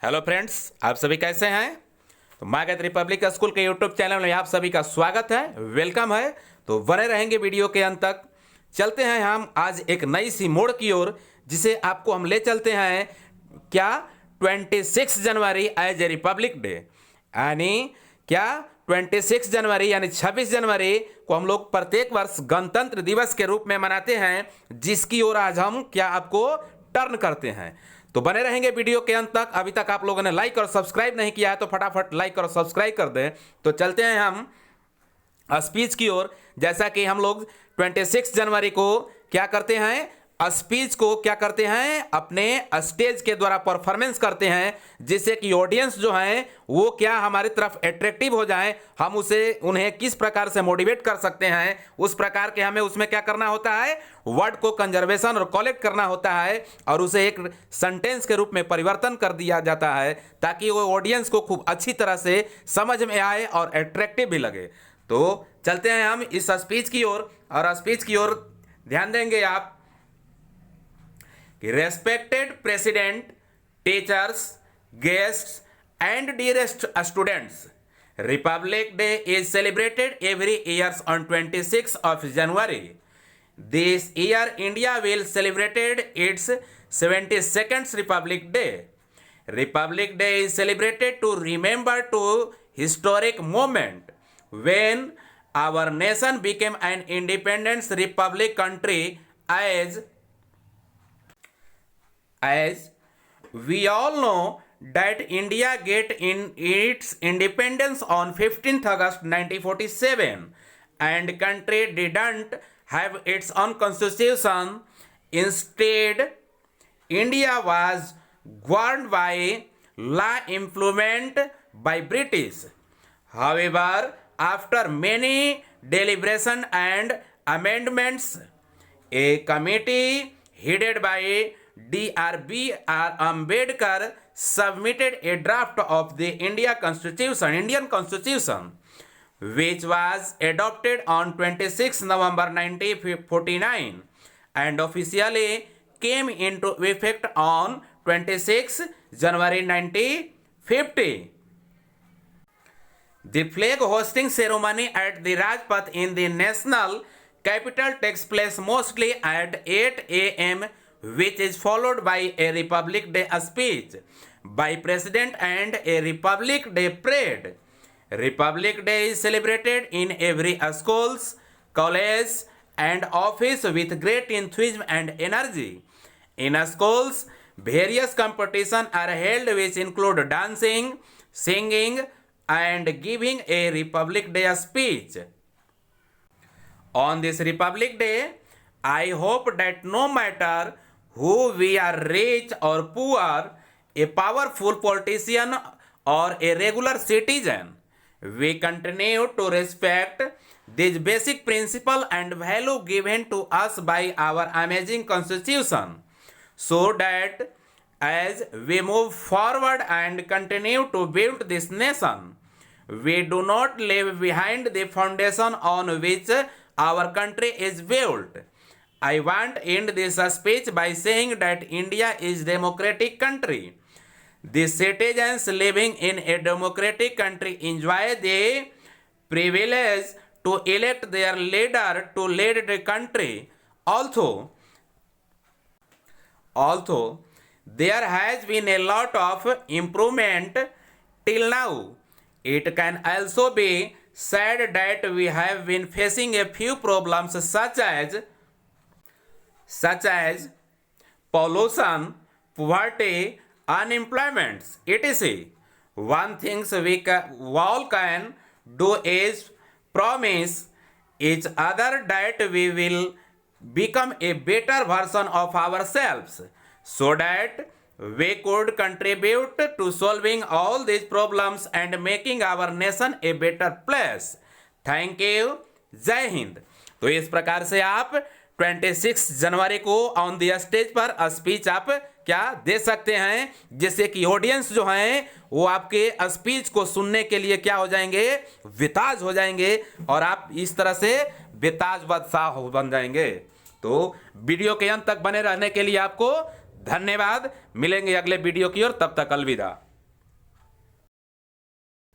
Hello friends, आप सभी कैसे हैं। तो मागध रिपब्लिक स्कूल के यूट्यूब चैनल में आप सभी का स्वागत है, वेलकम है। तो बने रहेंगे वीडियो के अंत तक। चलते हैं हम आज एक नई सी मोड़ की ओर, जिसे आपको हम ले चलते हैं क्या 26 जनवरी एज ए रिपब्लिक डे, यानी क्या 26 जनवरी यानी 26 जनवरी को हम लोग प्रत्येक वर्ष गणतंत्र दिवस के रूप में मनाते हैं, जिसकी ओर आज हम क्या आपको टर्न करते हैं। तो बने रहेंगे वीडियो के अंत तक। अभी तक आप लोगों ने लाइक और सब्सक्राइब नहीं किया है तो फटाफट लाइक और सब्सक्राइब कर दें। तो चलते हैं हम स्पीच की ओर। जैसा कि हम लोग 26 जनवरी को क्या करते हैं, स्पीच को क्या करते हैं, अपने स्टेज के द्वारा परफॉर्मेंस करते हैं, जिससे कि ऑडियंस जो है वो क्या हमारी तरफ अट्रैक्टिव हो जाए। हम उन्हें किस प्रकार से मोटिवेट कर सकते हैं, उस प्रकार के हमें उसमें क्या करना होता है, वर्ड को कंजर्वेशन और कलेक्ट करना होता है और उसे एक सेंटेंस के रूप में परिवर्तन कर दिया जाता है, ताकि वो ऑडियंस को खूब अच्छी तरह से समझ में आए और अट्रैक्टिव भी लगे। तो चलते हैं हम इस स्पीच की ओर, और स्पीच की ओर ध्यान देंगे आप कि respected president, teachers, guests and dearest students, Republic day is celebrated every year on 26 of January. This year India will celebrated its 72nd Republic Day. Republic Day is celebrated to remember to historic moment when our nation became an independent republic country. As we all know that India get in its independence on 15th August 1947 and country didn't have its own constitution. Instead, India was governed by law implemented by British. However, after many deliberation and amendments, a committee headed by Dr. Ambedkar submitted a draft of the Indian Constitution, which was adopted on 26 November 1949 and officially came into effect on 26 January 1950. The flag hosting ceremony at the Rajpath in the national capital takes place mostly at 8 a.m., which is followed by a Republic Day speech by President and a Republic Day parade. Republic Day is celebrated in every schools, college and office with great enthusiasm and energy. In schools, various competitions are held which include dancing, singing and giving a Republic Day speech. On this Republic Day, I hope that no matter who we are, rich or poor, a powerful politician or a regular citizen, we continue to respect these basic principles and value given to us by our amazing constitution, so that as we move forward and continue to build this nation, we do not leave behind the foundation on which our country is built. I want to end this speech by saying that India is a democratic country. The citizens living in a democratic country enjoy the privilege to elect their leader to lead the country. Although there has been a lot of improvement till now, it can also be said that we have been facing a few problems such as pollution, poverty, unemployment, etc. One thing we all can do is promise each other that we will become a better version of ourselves, so that we could contribute to solving all these problems and making our nation a better place. Thank you. जय हिंद। तो इस प्रकार से आप 26 जनवरी को on the stage पर speech आप क्या दे सकते हैं, जिससे कि ऑडियंस जो हैं वो आपके स्पीच को सुनने के लिए क्या हो जाएंगे, विताज हो जाएंगे, और आप इस तरह से बेताज बादशाह बन जाएंगे। तो वीडियो के अंत तक बने रहने के लिए आपको धन्यवाद। मिलेंगे अगले वीडियो की ओर, तब तक अलविदा।